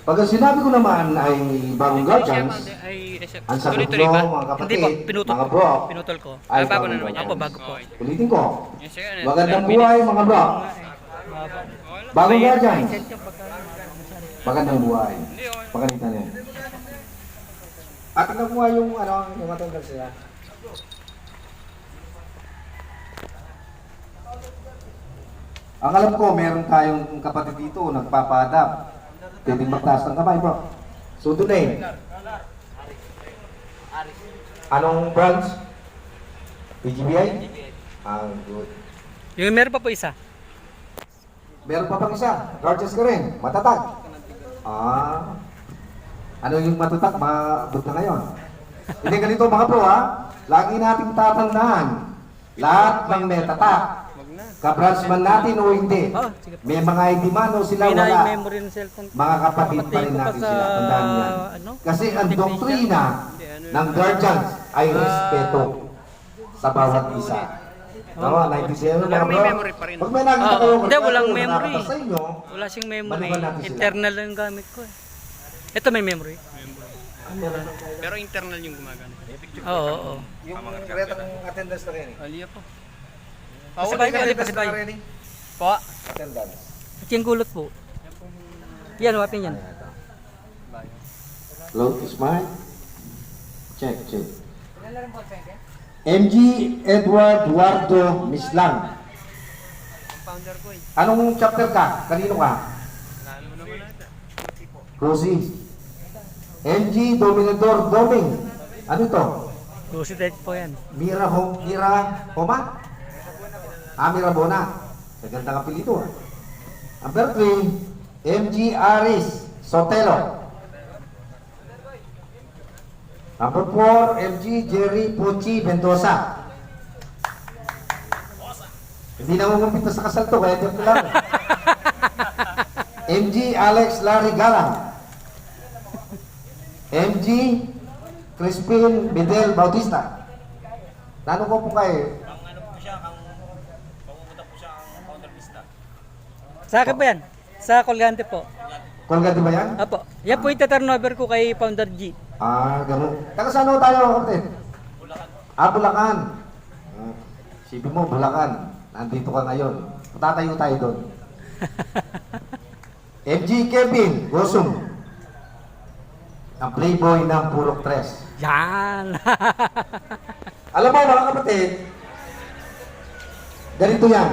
Pag sinabi ko naman ay bagong guardians, ang sagot tuloy-tuloy nyo, ba? mga Hindi kapatid, po, pinutol, mga bro, pinutol ko. ay Bago na bagong naman. guardians. Ako, bago po. Ulitin ko, Yes, sir. magandang buhay mga bro, bagong guardians, magandang buhay. Pagalitan niya. At nakuha yung matanggal sila. Ang alam ko, meron tayong kapatid dito, nagpapadap. Pwedeng magtaas ng kamay, bro. So, today, anong branch? PGBI? Ah, good. Yung meron pa po isa. Meron pa pang isa. Gorgeous ka rin. Matatag. Ah. Ano yung matatag? Maabot na ngayon. Hindi ganito mga bro, ha? Lagi nating tatandaan. Lahat ng may tatak. Ka-branch man natin o hindi. May mga ID man o sila May na yung wala. memory ng cellphone. Mga kapatid pa rin natin sila. Tandaan yan. Kasi ang doktrina ng guardians ay respeto sa bawat isa. Tama, 97 mga bro. Pag may nakita kayo, Hindi, walang memory. sa inyo, Wala siyang memory. maliban natin sila. Internal lang yung gamit ko. Ito may memory. Pero internal yung gumagana. Oo, oo. Yung retang attendance na rin. Aliya po. Pasabay ko, ali pasabay. Po. Attendance. At yung gulot po. Yan, wapin yan. Load is mine. Check, check. MG Edward Duardo Mislang. Founder ko eh. Anong chapter ka? Kanino ka? Lalo mo naman ata. Rosie. MG Dominador Doming. Ano ito? Lucy Dead po yan. Mira Homa? Mira Bona. Magandang apelyido. Number 3, MG Aris Sotelo. Number 4, MG Jerry Pochi Mendoza. Hindi na umumpita sa kasal to, kaya joke lang. MG Alex Larry Galang. MG Crispin Bedel Bautista. Nano ko po kayo? Sa akin ba yan? Sa Colgante po. Colgate ba yan? Apo. Yan po yung turnover ko kay Founder G. Gano'n. Taga saan ho tayo, kapatid? Bulacan. Bulacan. Sibi mo, Bulacan. Nandito ka ngayon. Tatayo tayo doon. MG Kevin Gosum. Ang playboy ng Purok 3. Yan. Alam mo mga kapatid, ganito yan.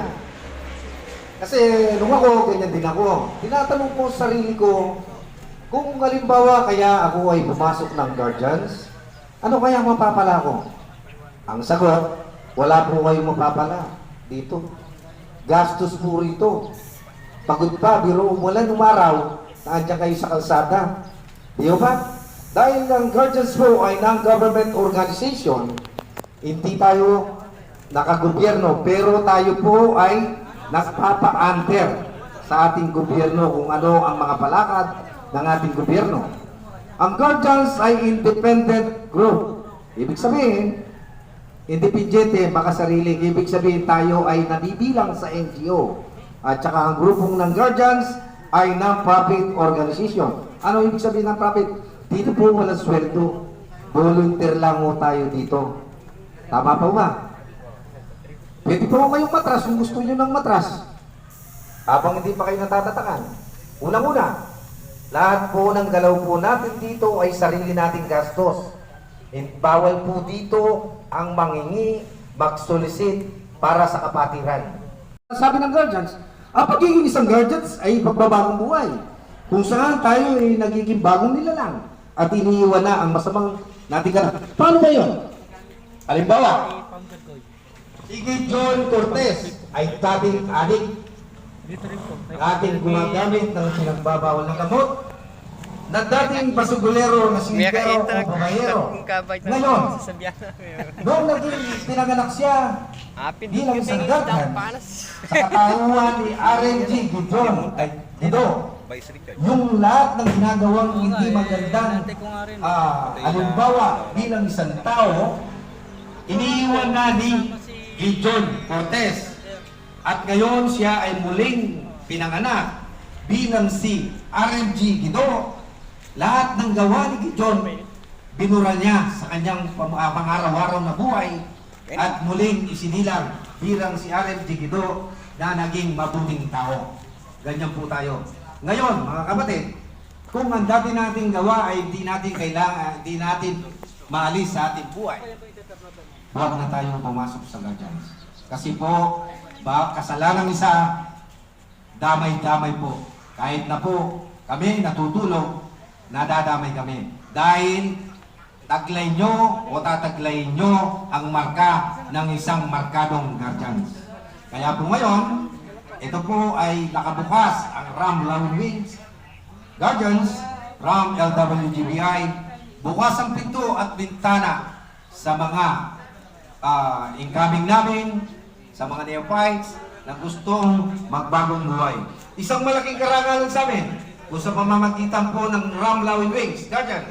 Kasi nung ako, ganyan din ako. Tinatanong ko sa sarili ko, kung halimbawa kaya ako ay pumasok ng guardians, ano kaya mapapala ko? Ang sagot, wala po kayong mapapala dito. Gastos po rito. Pagod pa, biro wala nung araw, naandyan kayo sa kalsada. Di ba? Dahil ang guardians po ay non-government organization, hindi tayo nakagobyerno, pero tayo po ay nagpapa-under sa ating gobyerno kung ano ang mga palakad ng ating gobyerno. Ang guardians ay independent group. Ibig sabihin, independente, makasarili. Ibig sabihin tayo ay nabibilang sa NGO. At saka ang grupong ng guardians ay non-profit organization. Ano ibig sabihin ng profit? Dito po walang sweldo. Volunteer lang po tayo dito. Tama pa ba? Pwede po kayong matras kung gusto nyo ng matras. Habang hindi pa kayo natatatakan. Unang-una, lahat po ng galaw po natin dito ay sarili nating gastos. Bawal po dito ang mangingi, mag-solicit para sa kapatiran. Sabi ng guardians, ang pagiging isang guardians ay pagbabagong buhay. Kung saan tayo ay nagiging bagong nilalang at iniiwan na ang masamang nating ganap. Paano ba yun? Halimbawa, si John Cortez ay dating adik. Ating gumagamit ng pinagbabawal ng gamot na dating basugulero na si Miguel o Babayero. Ngayon, noong naging pinanganak siya bilang isang guardian sa katawan ni RNG Gideon Dido, yung lahat ng ginagawang hindi magandang halimbawa bilang isang tao, iniiwan na ni Gideon Cortez. At ngayon siya ay muling pinanganak bilang si RMG Guido Lahat ng gawa ni Gideon, binura niya sa kanyang pang-araw-araw na buhay at muling isinilang bilang si R.M. Gideon na naging mabuting tao. Ganyan po tayo. Ngayon, mga kapatid, kung ang dati nating gawa ay hindi natin kailangan, hindi natin maalis sa ating buhay, huwag na tayong pumasok sa guardians. Kasi po, kasalanan isa, damay-damay po. Kahit na po kami natutulog, nadadamay kami. Dahil taglay nyo o tataglayin nyo ang marka ng isang markadong guardians. Kaya po ngayon, ito po ay nakabukas ang Ram Long Wings Guardians from LWGBI. Bukas ang pinto at bintana sa mga incoming namin, sa mga neophytes na gustong magbagong buhay. Isang malaking karangalan sa amin kung sa pamamagitan po ng Ram Long Wings Guardian.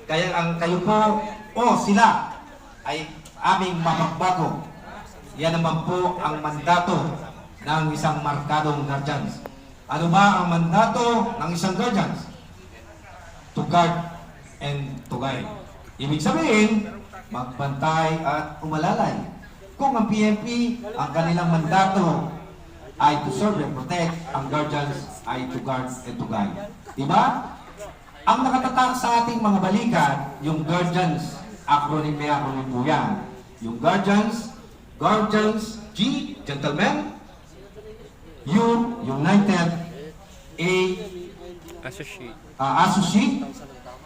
Kaya ang kayo po o sila ay aming mapagbago. Yan naman po ang mandato ng isang markadong guardians. Ano ba ang mandato ng isang guardians? To guard and to guide. Ibig sabihin, magbantay at umalalay. Kung ang PNP, ang kanilang mandato ay to serve and protect, ang guardians ay to guard and to guide. Diba? Ang nakatatak sa ating mga balikan, yung guardians, acronym po yan. Yung guardians, G, gentlemen, U, united, A, Associate. associate,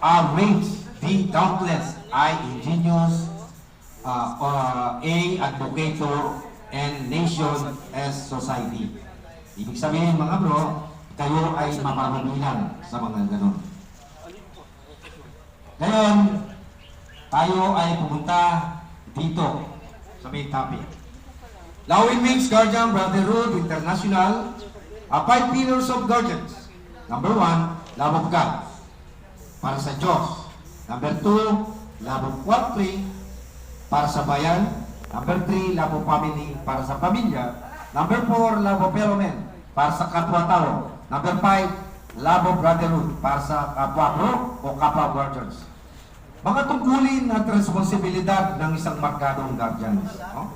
R, range, D, doubtless, I, ingenious, A, advocator, and nation as society. Ibig sabihin mga bro, kayo ay mamamagilan sa mga ganun. Ngayon, tayo ay pumunta dito sa main topic. Lawin Wings Guardian Brotherhood International, 5 pillars of guardians. Number 1, love of God, para sa Diyos. Number 2, love of country, para sa bayan. Number 3, love of family, para sa pamilya. Number 4, love of fellow men, para sa kapwa-tao. Number 5, love of brotherhood, para sa kapwa-bro o kapwa-guardians. Mga tungkulin at responsibilidad ng isang markadong guardians. No?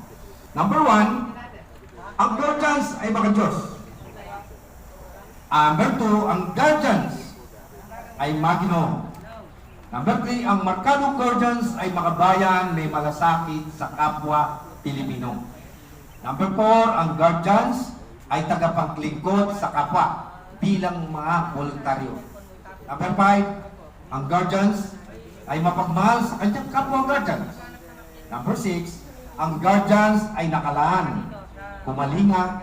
Number 1, ang guardians ay mga Diyos. Number 2, ang guardians ay Magino. Number 3, ang markadong guardians ay makabayan may malasakit sa kapwa Pilipino. Number 4, ang guardians ay tagapaglingkod sa kapwa bilang mga voluntaryo. Number 5, ang guardians ay mapagmahal sa kanyang kapwa guardians. Number 6, ang guardians ay nakalaan, kumalinga,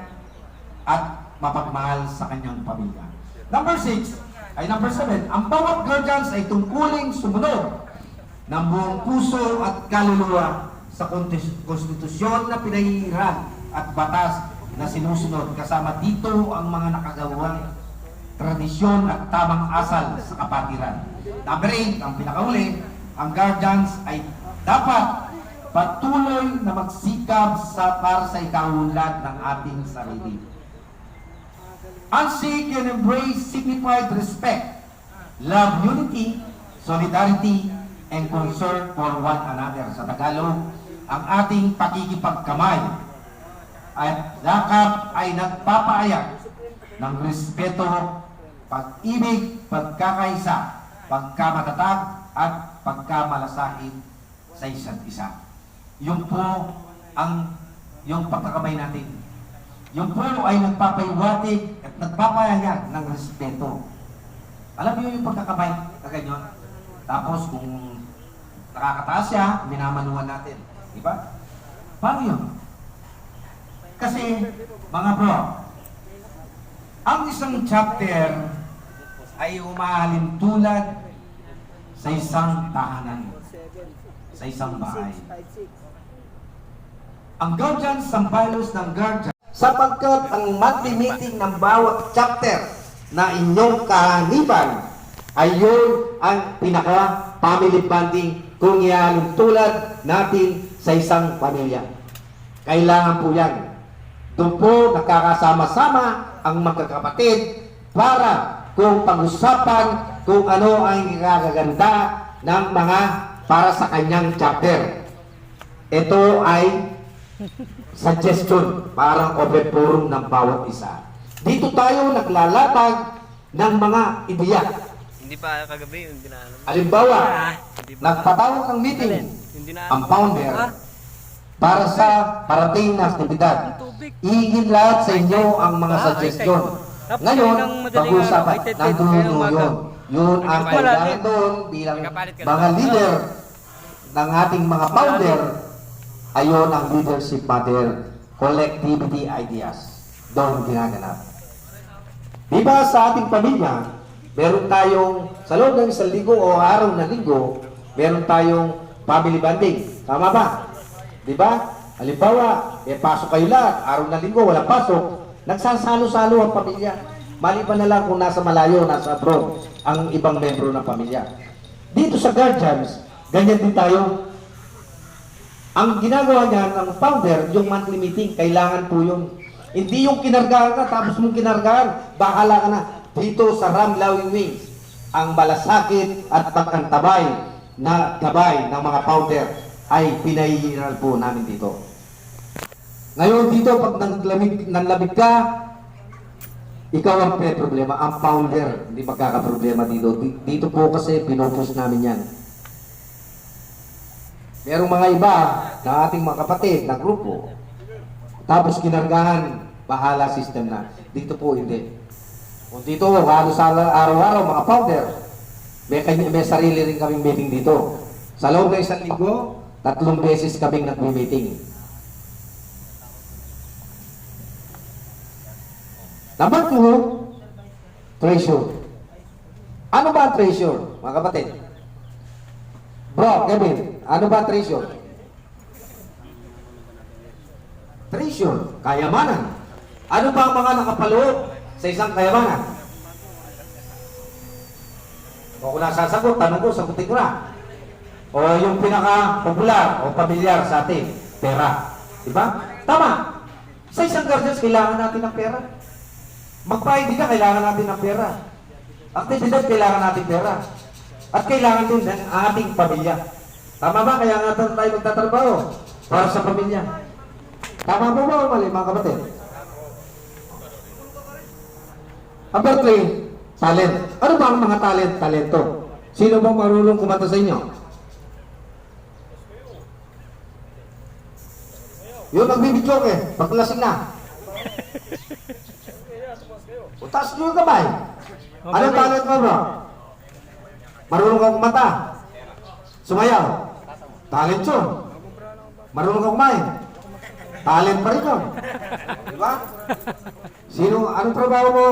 at mapagmahal sa kanyang pamilya. Number 7, ang bawat guardians ay tungkuling sumunod ng buong puso at kaluluwa sa konstitusyon na pinahihiran at batas na sinusunod. Kasama dito ang mga nakagawang tradisyon at tamang asal sa kapatiran. Number 8, ang pinakauli, ang guardians ay dapat patuloy na magsikap para sa ikaunlad ng ating sarili. Unseek and embrace signified respect, love, unity, solidarity, and concern for one another. Sa Tagalog, ang ating pakikipagkamay at yakap ay nagpapahayag ng respeto, pag-ibig, pagkakaisa, pagkamatatag, at pagkamalasakit sa isa't isa. Yung po yung pagkakamay natin. Yung po ay nagpapaiwatig at nagpapahayag ng respeto. Alam niyo yung pagkakamay na ganyan? Tapos kung nakakataas siya, minamanuhan natin. Diba? Paano yun? Kasi, mga bro, ang isang chapter ay umahalin tulad sa isang tahanan, sa isang bahay. Ang guardians, sambalos ng guardian, sapagkat ang monthly meeting ng bawat chapter na inyong kahaniban ay yun ang pinaka-family bonding kung ihalin tulad natin sa isang pamilya. Kailangan po yan. Doon po nakakasama-sama ang magkakapatid para kung pag-usapan kung ano ang ikakaganda ng mga para sa kanyang chapter. Ito ay suggestion, parang open forum ng bawat isa. Dito tayo naglalatag ng mga ideya. Hindi pa kagabi yung dinaalam. Halimbawa, Hindi pa. nagpatawag ng meeting Yung dinaalam. ang founder para sa parating na aktibidad. Iigin lahat sa inyo ang mga suggestion. Ngayon, pag-usapan, nandun yun. Yun ang kailangan doon bilang mga leader ng ating mga founder. Ayon ang leadership model, collectivity ideas. Doon ginaganap. Di ba sa ating pamilya, meron tayong, sa loob ng isang linggo o araw na linggo, meron tayong family bonding. Tama ba? Di ba? Halimbawa, pasok kayo lahat, araw na linggo, walang pasok, nagsasalo-salo ang pamilya. Maliban na lang kung nasa malayo, nasa abroad, ang ibang membro ng pamilya. Dito sa guardians, ganyan din tayo. Ang ginagawa niya ng founder, yung monthly meeting, kailangan po yun. Hindi yung kinargahan ka, tapos mong kinargahan, bahala ka na. Dito sa Ram Lawing Wings, ang malasakit at pagkantabay na gabay ng mga founder ay pinahihiral po namin dito. Ngayon dito, pag nanlamig ka, ikaw ang problema, ang founder, hindi magkakaproblema dito. Dito po kasi pinopos namin yan. Merong mga iba na ating mga kapatid na grupo, tapos kinargahan, bahala system na. Dito po hindi. Kung dito, halos araw-araw mga founder, may sarili rin kaming meeting dito. Sa loob ng isang linggo, 3 beses kaming nag-meeting. Number 2, treasure. Ano ba ang treasure, mga kapatid? Bro, Kevin, ano ba ang treasure? Treasure, kayamanan. Ano ba ang mga nakapaloob sa isang kayamanan? O kung nasasagot, tanong ko, sagutin ko na. O yung pinaka-popular o pamilyar sa atin, pera. Diba? Tama. Sa isang guardians, kailangan natin ng pera. Magpa-ID ka, kailangan natin ng pera. Aktibidad, kailangan natin pera. At kailangan din ng ating pamilya. Tama ba? Kaya nga tayo magtatrabaho para sa pamilya. Tama ba o mali, mga kapatid? Number 3, talent. Ano ba ang mga talento? Sino bang marunong kumanta sa inyo? Yun ang bibidyo eh. Paglasing na. Utas nyo yung kamay. Anong talent mo, bro? Marunong kang kumanta. Sumayaw. Talent yun. Marunong kang kumain. Talent pa rin yun. Diba? Sino? Anong trabaho mo?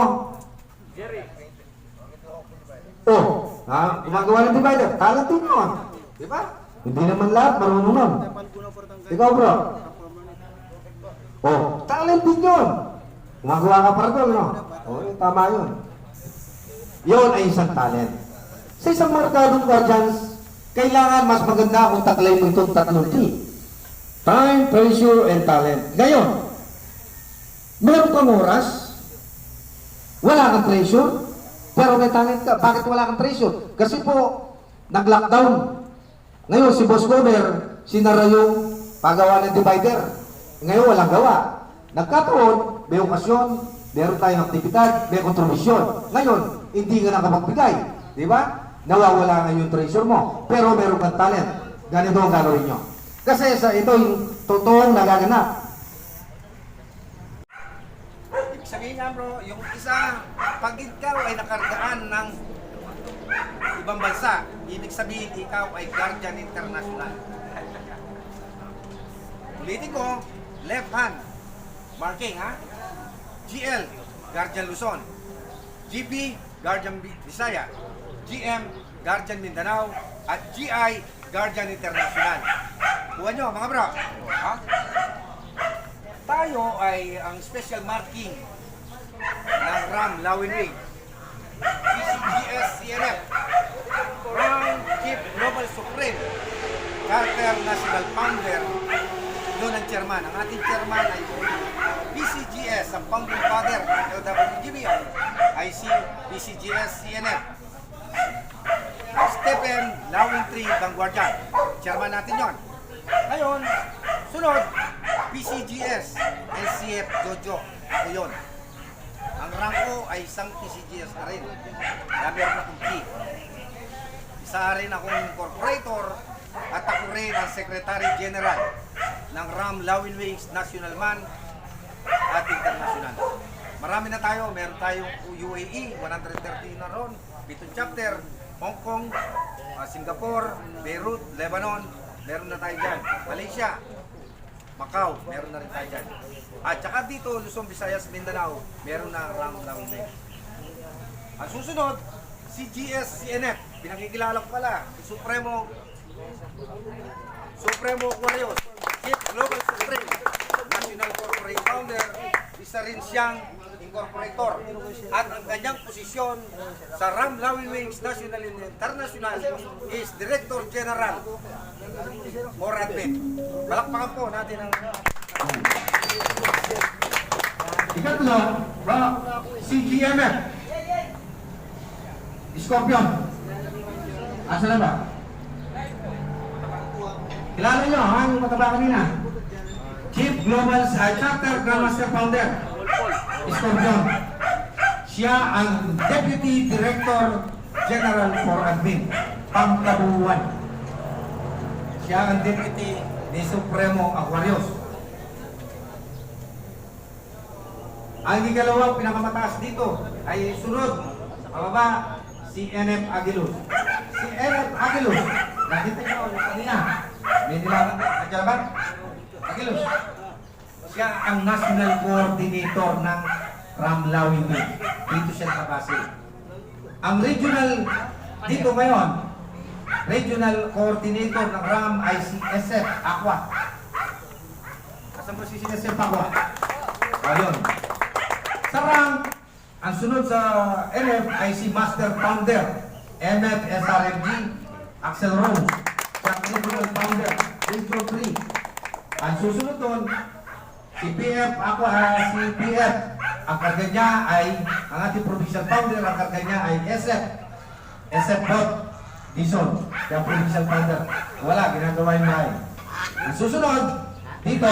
Oh, ha? Gumagawa ng divider. Talent din yun. Diba? Hindi naman lahat marunong nun. Ikaw, bro? Oh, talent din yun. Gumagawa ka pa rin, no? Oh, tama yun. Yun ay isang talent. Sa isang markadong guardians, kailangan mas maganda kung taklay mo itong 3 T. Time, treasure, and talent. Ngayon, meron kang oras, wala kang treasure, pero may talent ka. Bakit wala kang treasure? Kasi po, nag-lockdown. Ngayon, si Boss Gomer, sinara yung paggawa ng divider. Ngayon, walang gawa. Nagkataon, may okasyon, meron tayong aktibidad, may kontribusyon. Ngayon, hindi ka nakapagbigay. Di ba? Nawawala nga yung treasure mo. Pero meron kang talent. Ganito ang gagawin nyo. Kasi sa ito yung totoong nagaganap. Ibig sabihin nga bro, yung isa, pag ikaw ay nakargaan ng ibang bansa, ibig sabihin ikaw ay Guardian International. Ulitin ko, left hand, marking ha? GL, Guardian Luzon. GB, Guardian Visaya. GM, Guardian Mindanao. At GI, Guardian International. Kuha nyo mga bro. Ha? Tayo ay ang special marking ng RAM Lawin Wing. PCGS CNF. Frank Chief Global Supreme. Carter National Founder. Doon ang chairman. Ang ating chairman ay PCGS, ang founding father ng LWGBI, ay si PCGS CNF. Stephen Lawintri Banguardian, chairman natin yon. Ngayon, sunod, PCGS NCF Jojo. Ako yun. Ang rank ko ay isang PCGS na rin. Na meron akong key. Isa rin akong incorporator at ako rin ang Secretary General ng RAM Lawin Wings National Man at International. Marami na tayo. Meron tayong UAE, 130 na ron, Bitun Chapter, Hong Kong, Singapore, Beirut, Lebanon, meron na tayo dyan. Malaysia, Macau, meron na rin tayo dyan. At saka dito, Luzon, Visayas, Mindanao, meron na RAM Lawin Wings. Ang susunod, CGS CNF, pinakikilala ko pala, Supremo Warriors, Chief Global Supreme, National Corporate Founder, isa rin siyang incorporator. At ang kanyang posisyon sa RAM Lawin Wings National and International is Director General for Admin. Palakpakan po natin ang... Ikatlo, CGMF. Scorpion. Asa na ba? Kilala nyo, ang mataba kanina. Chief Global Chapter Grandmaster Founder. Scorpion. Siya ang Deputy Director General for Admin. Pangkabuuan. Siya ang Deputy ni Supremo Aquarius. Ang ikalawang pinakamataas dito ay sunod, pababa, si NF Aguiluz. Si NF Aguiluz, nakita nyo kanina, may nilaman, nandiyan ba? Aguiluz. Siya ang National Coordinator ng RAM Lawin Wings. Dito siya nakabase. Ang regional dito ngayon, Regional Coordinator ng RAM ay si SF Aqua. Asan po si SF Aqua? Ayun. Sa RAM, ang sunod sa NF ay si Master Founder, MF SRMG, Axel Rose. Siya ang Regional Founder, Intro 3. Ang susunod doon, si PF Aqua, si PF. Ang karga niya ay, ang ating Provincial Founder, ang karga niya ay SF. SF Bot. Dison, yung provincial founder. Wala, ginagawa yung bahay. Ang susunod, dito,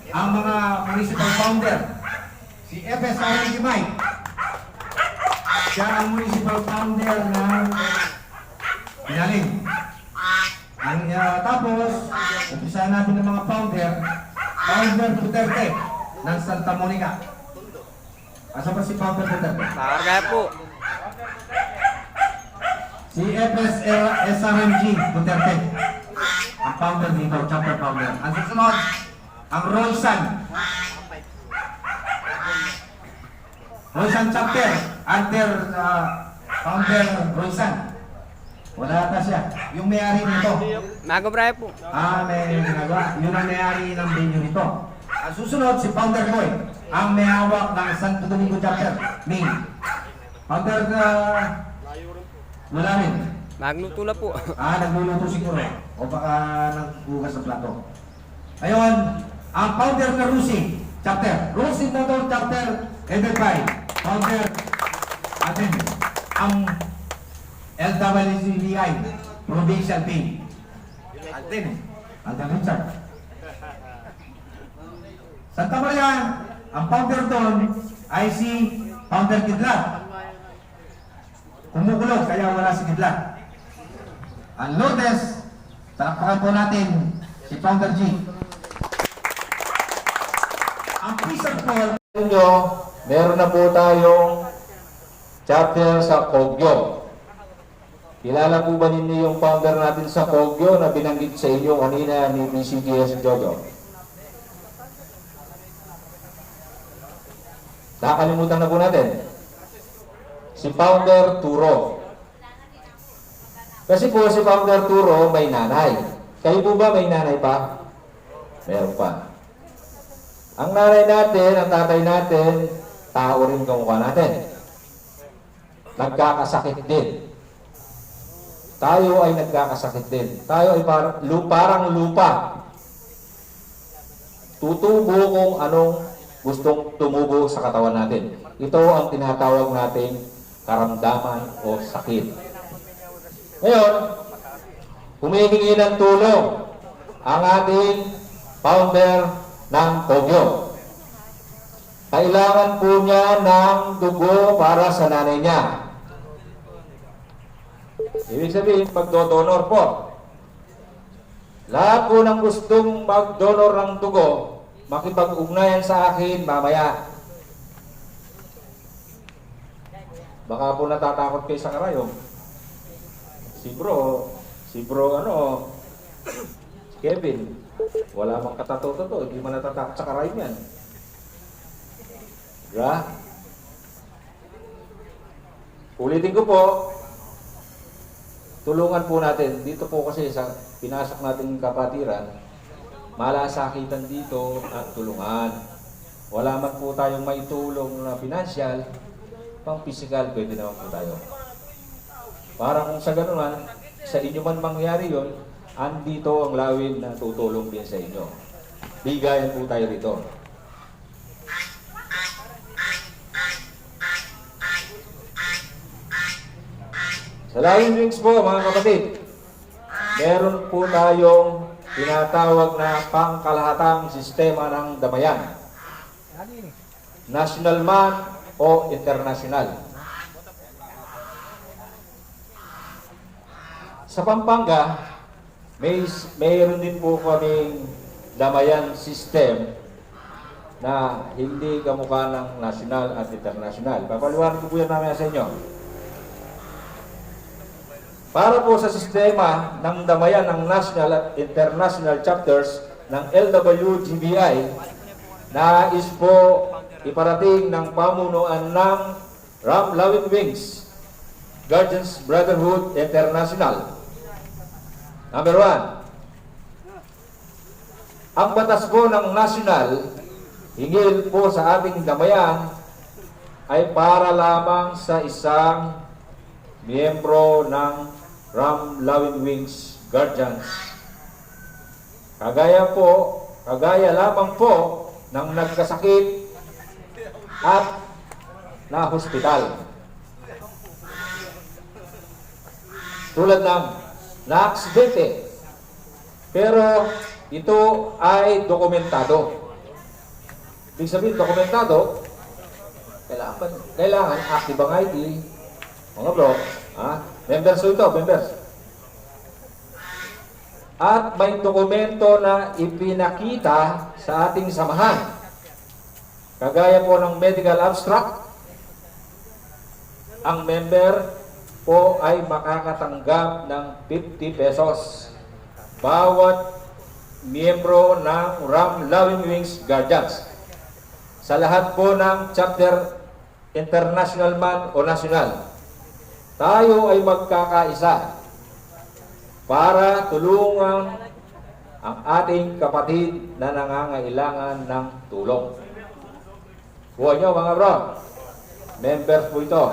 ang mga municipal founder. Si FSRG Mike. Siya ang municipal founder ng Pinaling. Ang tapos, umpisahan natin ng mga founder. Founder Duterte ng Santa Monica. Asa ba si founder Duterte? Nakakarga po. Si SRMG Duterte, ang founder dito, chapter founder. Ang susunod, ang Roysan. Roysan chapter, under founder Roysan. Wala ata siya. Yung may-ari nito. Mago Brian po. May ginagawa. Yun ang may-ari ng venue nito. Ang susunod, si Founder Boy, ang may hawak ng Santo Domingo chapter, Maine. Founder wala rin. Magnutula po. Nagluluto siguro. O baka naghugas ng plato. Ngayon, ang founder na Rusi chapter. Rusi Motor chapter, headed by founder atin, ang LWCBI Provincial Team. Atin, Alden Richard. Santa Maria, ang founder doon ay si Founder Kidlat. Kumukulog, kaya wala si Kidlat. Ang Lourdes, talakpakan po natin si Founder G. Ang Peace and Paul, nyo, meron na po tayong chapter sa Kogyo. Kilala po ba ninyo yung founder natin sa Kogyo na binanggit sa inyo kanina ni PCGS Jojo? Nakalimutan na po natin. Si Founder Turo. Kasi po si Founder Turo may nanay. Kayo po ba may nanay pa? Meron pa. Ang nanay natin, ang tatay natin, tao rin kamukha natin. Nagkakasakit din. Tayo ay nagkakasakit din. Tayo ay parang lupa. Tutubo kung anong gustong tumubo sa katawan natin. Ito ang tinatawag nating karamdaman o sakit. Ngayon, humihingi ng tulong ang ating founder ng Kogyo. Kailangan po niya ng dugo para sa nanay niya. Ibig sabihin, magdodonor po. Lahat po ng gustong magdonor ng dugo, makipag-ugnayan sa akin mamaya. Baka po natatakot kayo sa karayom. Si bro si Kevin, wala mang katatoto, hindi man natatakot sa karayom yan. Diba? Ulitin ko po, tulungan po natin. Dito po kasi sa pinasok nating kapatiran, malasakitan dito at tulungan. Wala man po tayong maitulong na pinansyal, pang physical, pwede naman po tayo. Para kung sa ganunan, sa inyo man mangyari yon, andito ang lawin na tutulong din sa inyo. Bigayan po tayo dito. Sa Lawin Wings po, mga kapatid, meron po tayong tinatawag na pangkalahatang sistema ng damayan. National man o international. Sa Pampanga, mayroon din po kaming damayan system na hindi kamukha ng national at international. Papaliwanag ko po yan namin sa inyo. Para po sa sistema ng damayan ng national at international chapters ng LWGBI, nais po iparating ng pamunuan ng Ram Lawin Wings Guardians Brotherhood International. Number 1, ang batas po ng national hingil po sa ating damayan ay para lamang sa isang miyembro ng Ram Lawin Wings Guardians. Kagaya lamang po ng nagkasakit at na hospital. Tulad ng na-aksidente. Pero ito ay dokumentado. Ibig sabihin, dokumentado, kailangan active ang ID, mga bro, members ito, members. At may dokumento na ipinakita sa ating samahan. Kagaya po ng medical abstract, ang member po ay makakatanggap ng 50 pesos. Bawat miyembro ng Ram Lawin Wings Guardians. Sa lahat po ng chapter international man o national, tayo ay magkakaisa para tulungan ang ating kapatid na nangangailangan ng tulong. Kuha nyo mga bro, members po ito.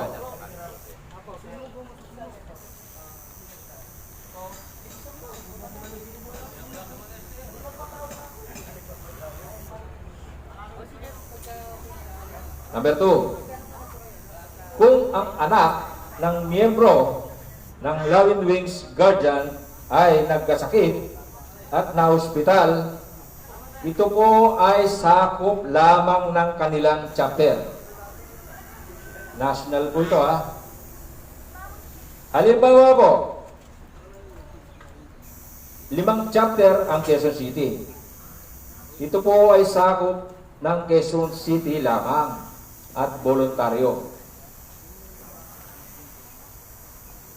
Number 2, kung ang anak ng miyembro ng Lawin Wings Guardian ay nagkasakit at na-hospital, ito po ay sakop lamang ng kanilang chapter. National po ito Halimbawa po, 5 chapter ang Quezon City. Ito po ay sakop ng Quezon City lamang at voluntaryo.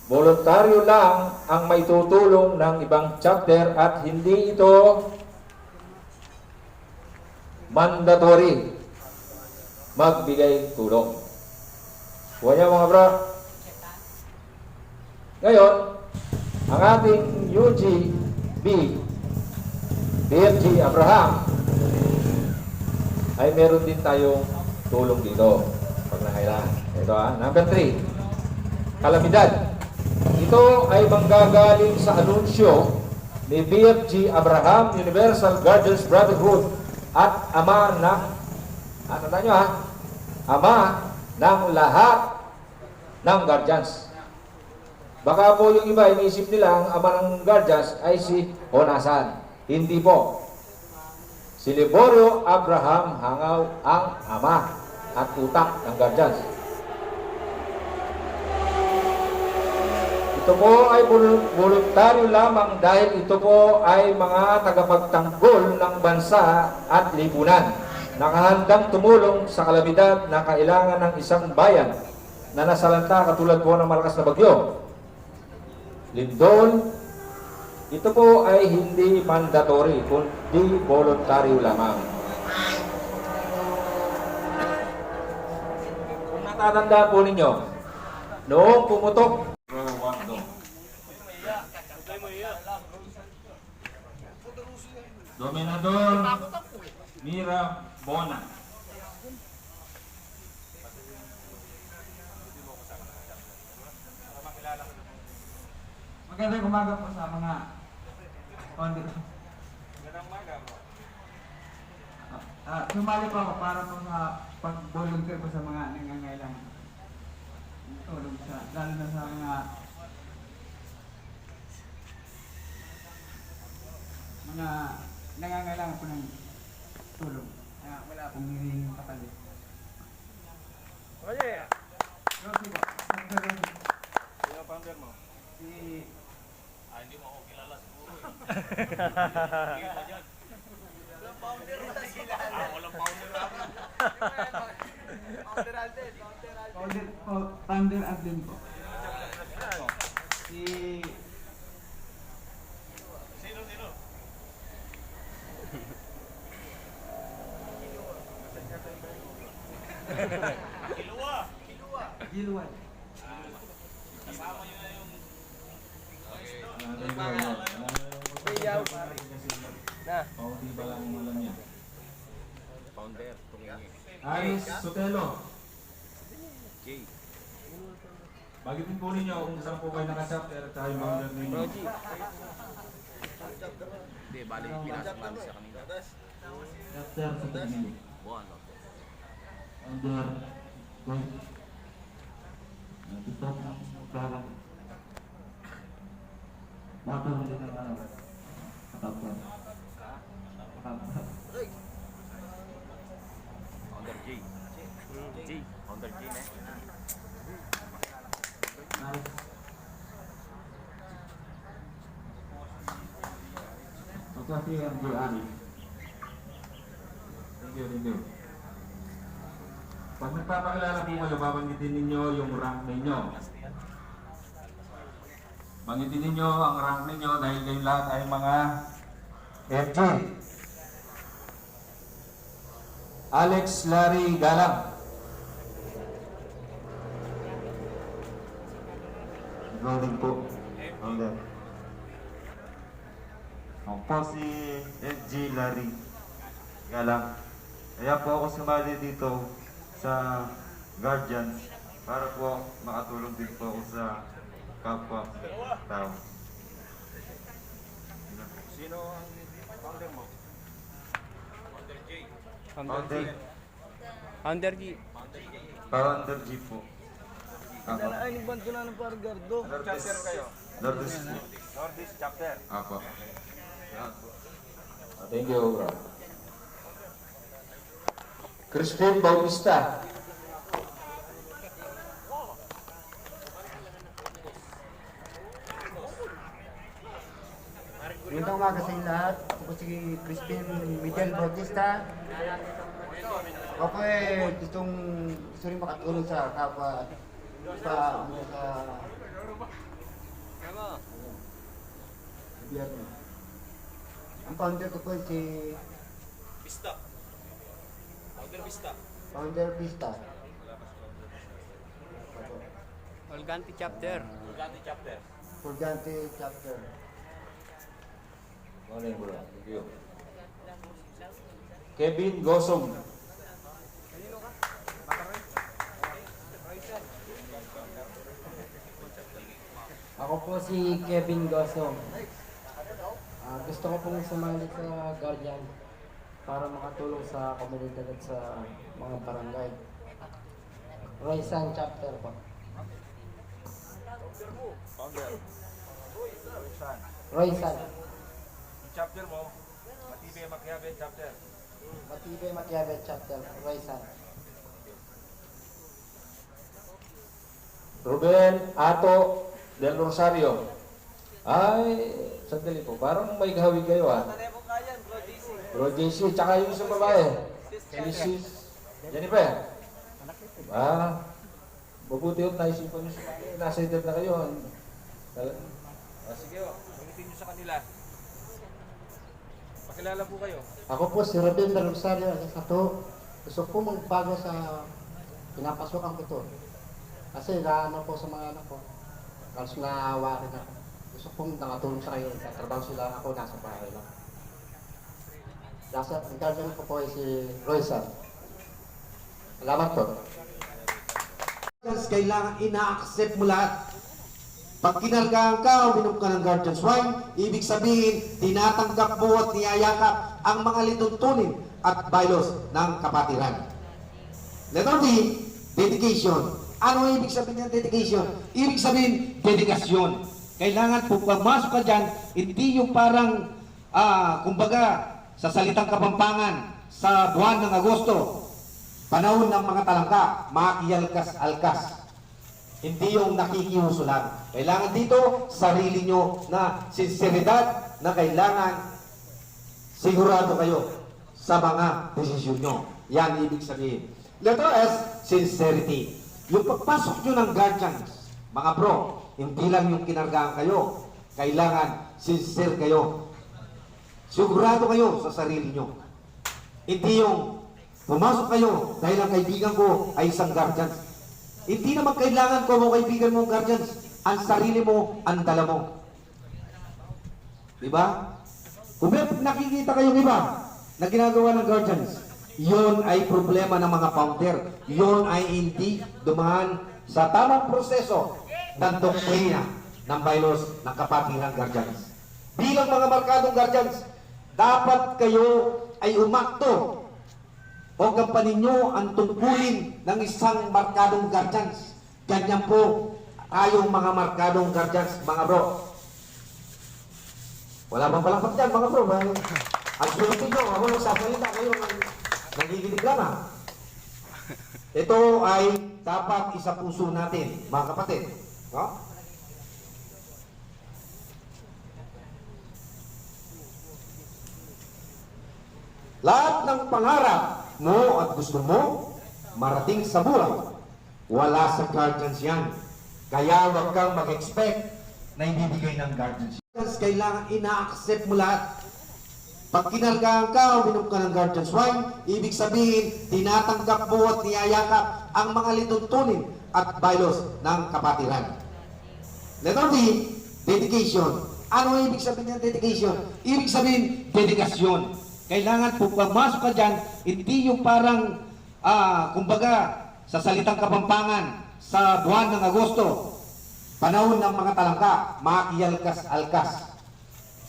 Voluntaryo lang ang may tutulong ng ibang chapter at hindi ito mandatory magbigay tulong. Huwag niya mga bro. Ngayon, ang ating UGB, BFG Abraham, ay meron din tayong tulong dito pag nangailangan. Ito number 3, kalamidad. Ito ay manggagaling sa anunsyo ni BFG Abraham Universal Guardians Brotherhood at ama ng Tandaan nyo ha, ama ng lahat ng guardians. Baka po yung iba, iniisip nila ang ama ng guardians ay si Honasan. Hindi po. Si Liborio Abraham Hangaw ang ama at utak ng guardians. Ito po ay voluntaryo lamang dahil ito po ay mga tagapagtanggol ng bansa at lipunan. Nakahandang tumulong sa kalamidad na kailangan ng isang bayan na nasalanta katulad po ng malakas na bagyo. Lindol, ito po ay hindi mandatory, kundi voluntaryo lamang. Kung natatandaan po ninyo, noong pumutok Dominador Mira Bona. Magandang umaga po sa mga founder. Sumali po ako para po sa pag-volunteer po sa mga nangangailangan. Tulong sa, lalo na sa mga nangangailangan po ng tulong. Kaya wala pong hihinging kapalit. Rosie po. Sino ang founder mo? Si Hindi mo ako kilala siguro. Founder Adlin po. Si Gilwan. Paunti ba lang alam niya? Founder, tumingi. Aris Sotelo. J. Bagitin po ninyo kung saan po kayo naka-chapter at tayo founder ninyo. Roji. Hindi, bali, pinasok namin siya kanina. Chapter sa Tignan. Buwan, no? Under Gold. Ito ang parang matulog din ang katapos. Founder J. J. Founder J, ne? Kasi ang Joari. Thank you. Pag nagpapakilala po kayo, babanggitin ninyo yung rank ninyo. Banggitin ninyo ang rank ninyo dahil kayo lahat ay mga FG. Alex Larry Galang. Rolling po. Founder. Ako po si FG Larry Galang. Kaya po ako sumali dito sa Guardians para po makatulong din po ako sa kapwa tao. Sino ang founder mo? Founder J. Founder J. Founder G po. Ako. Chapter kayo? Lourdes po. Northeast chapter. Ako. Thank you, bro. Crispin Bautista. Magandang umaga sa inyo lahat. Ako po si Crispin Miguel Bautista. Ako po gusto rin makatulong sa kapwa sa gobyerno. Ang founder ko po si Pista. Founder Pista. Founder Pista. Olganti chapter. Gandhi chapter. Purgante Chapter. Morning, bro. Thank you. Kevin Gosong. Ako po si Kevin Gosong. Gusto ko pong sumali sa Guardian. para makatulong sa komunidad at sa mga barangay. Roysan chapter po. Founder. Roysan. Yung chapter mo, Matibay Makiabe chapter. Matibay Makiabe chapter. Roysan. Ruben Ato del Rosario. Ay, sandali po. Parang may kahawig kayo ah. Bro JC, tsaka yung isang babae. Mrs. Jennifer. Ah, mabuti yung naisipan nyo. Nasa edad na kayo. Sige o, pangitin nyo sa kanila. Pakilala po kayo. Ako po si Ruben del Rosario. Gusto ko magbago sa pinapasokan ko to. Kasi naano po sa mga anak ko. Kalos naawa rin ako. Gusto kong nakatulong sa kayo. Katrabaho sila ako nasa bahay lang. Ang guardian ko po ay si Roysan. Salamat po. Kailangan ina-accept mo lahat. Pag kinargahan ka, uminom ka ng guardian's wine, ibig sabihin, tinatanggap mo at niyayakap ang mga lituntunin at bylaws ng kapatiran. Letter D, dedication. Ano ibig sabihin ng dedication? Ibig sabihin, dedikasyon. Kailangan kung pumasok ka dyan, hindi yung parang, kumbaga, sa salitang Kapampangan, sa buwan ng Agosto, panahon ng mga talangka, makiyalkas-alkas. Hindi yung nakikiuso lang. Kailangan dito, sarili nyo na sinseridad na kailangan sigurado kayo sa mga desisyon nyo. Yan ibig sabihin. Letter S, sincerity. Yung pagpasok nyo ng guardians, mga bro, hindi lang yung kinargahan kayo. Kailangan sincere kayo. Sigurado kayo sa sarili nyo. Hindi yung pumasok kayo dahil ang kaibigan ko ay isang guardians. Hindi naman kailangan ko mo kaibigan mo guardians. Ang sarili mo, ang dala mo. Diba? Kung may nakikita kayong iba na ginagawa ng guardians, yon ay problema ng mga founder. Yon ay hindi dumaan sa tamang proseso ng doktrina ng bylaws ng kapatiran guardians. Bilang mga markadong guardians, dapat kayo ay umakto o gampanin nyo ang tungkulin ng isang markadong guardians. Ganyan po tayong mga markadong guardians, mga bro. Wala bang palakpak dyan, mga bro? Ang swerte nyo, ako nagsasalita kayo, nagigilig lang ha. Ito ay dapat isa puso natin, mga kapatid. No? Lahat ng pangarap mo at gusto mo marating sa buhay, wala sa guardians yan. Kaya huwag kang mag-expect na ibibigay ng guardians. Kailangan ina-accept mo lahat. Pag kinargahan ka, uminom ka ng guardian's wine, ibig sabihin, tinatanggap mo at niyayakap ang mga lituntunin at bylaws ng kapatiran. Letter D, dedication. Ano ibig sabihin ng dedication? Ibig sabihin, dedikasyon. Kailangan kung pumasok ka dyan, hindi yung parang, kumbaga, sa salitang Kapampangan, sa buwan ng Agosto, panahon ng mga talangka, makiyalkas-alkas.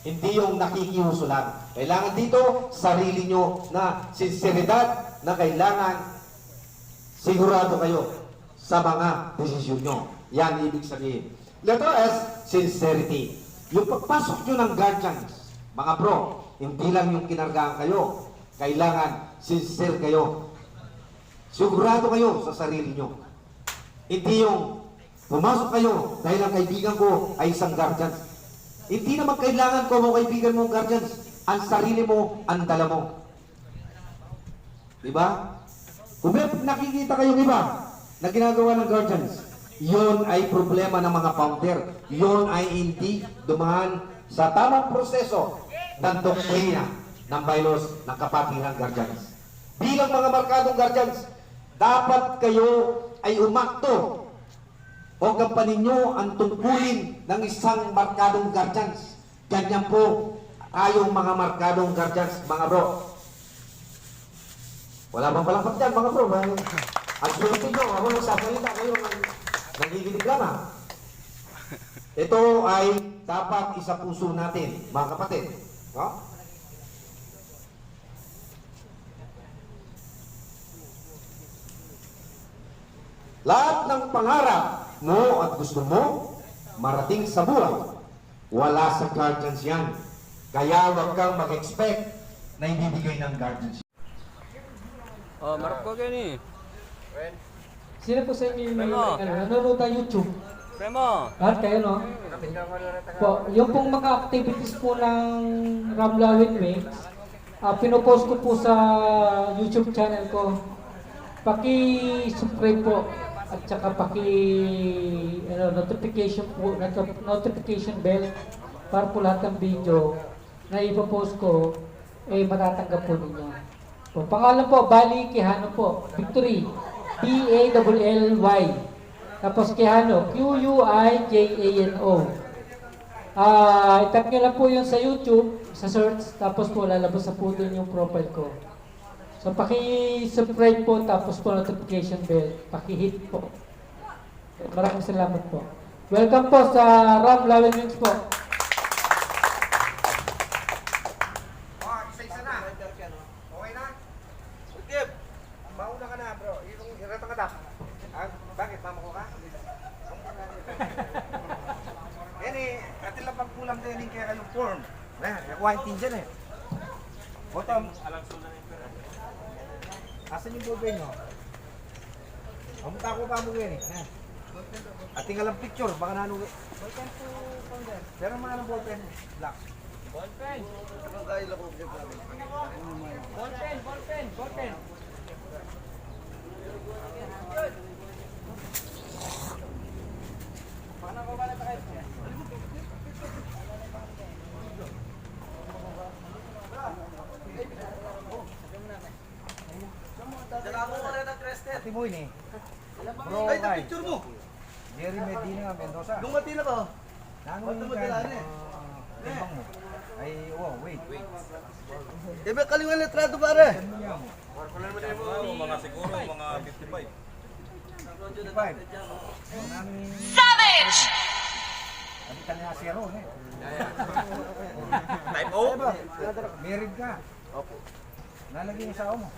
Hindi yung nakikiuso lang. Kailangan dito, sarili nyo na sinseridad na kailangan sigurado kayo sa mga desisyon nyo. Yan ibig sabihin. Letter S, sincerity. Yung pagpasok nyo ng guardians, mga bro, hindi lang yung kinargahan kayo. Kailangan sincere kayo. Sigurado kayo sa sarili nyo. Hindi yung pumasok kayo dahil ang kaibigan ko ay isang guardians. Hindi naman kailangan ko mo kaibigan mo guardians. Ang sarili mo, ang dala mo. Diba? Kung may nakikita kayong iba na ginagawa ng guardians, yon ay problema ng mga founder. Yon ay hindi dumaan sa tamang proseso ng doktrina ng bylaws ng kapatiran guardians. Bilang mga markadong guardians, dapat kayo ay umakto o gampanin nyo ang tungkulin ng isang markadong guardians. Ganyan po tayong mga markadong guardians, mga bro. Wala bang palakpak dyan, mga bro? Ang swerte nyo, ako nagsasalita kayo, nagigilig lang ha. Ito ay dapat isa puso natin, mga kapatid. No? Lahat ng pangarap mo at gusto mo marating sa buhay, wala sa guardians yan. Kaya huwag kang mag-expect na ibibigay ng guardians. Oh, marap ko kayo ni. Sino po sa inyo yung Memo. nanonood ng YouTube? Premo. Lahat kayo, no? Po, yung pong mga activities po ng Ramlawin Mix, pinopost ko po sa YouTube channel ko. Paki-subscribe po at saka notification bell para po lahat ng video na ipopost ko matatanggap po ninyo. Po, pangalan po, Bali Quijano po. Victory. B-A-L-L-Y. Tapos Quijano. Q-U-I-J-A-N-O. Itap nyo lang po yun sa YouTube, sa search, tapos po lalabas sa po dun yung profile ko. So paki-subscribe po, tapos po notification bell, paki-hit po. Maraming salamat po. Welcome po sa Ramlawin Mix po. Isa-isa na. Okay na? Skip! Mauna ka na, bro. Irata ka na. Bakit? Mama ko ka? Yan eh, atin lang pagkulang din kaya kayong form. Nakuha yung team dyan eh. Bottom. Asan yung ballpen nyo? Pamunta ko pa mo yan eh. At tinggal ang picture, baka nanuwi. Ballpen po, founder. Pero mga ng ballpen, black. Ballpen! Ballpen! Ati mo ini. Bro, ay, picture mo. Jerry Medina Mendoza. Nung matila ka. Nangong ka. Timbang mo. Ay, wow, wait. Ibe kalingan letrado pare. Mga siguro, mga 55. 55. Savage! Sabi ka niya zero, eh. Type O? Married ka. Opo. Nalagay yung sao mo.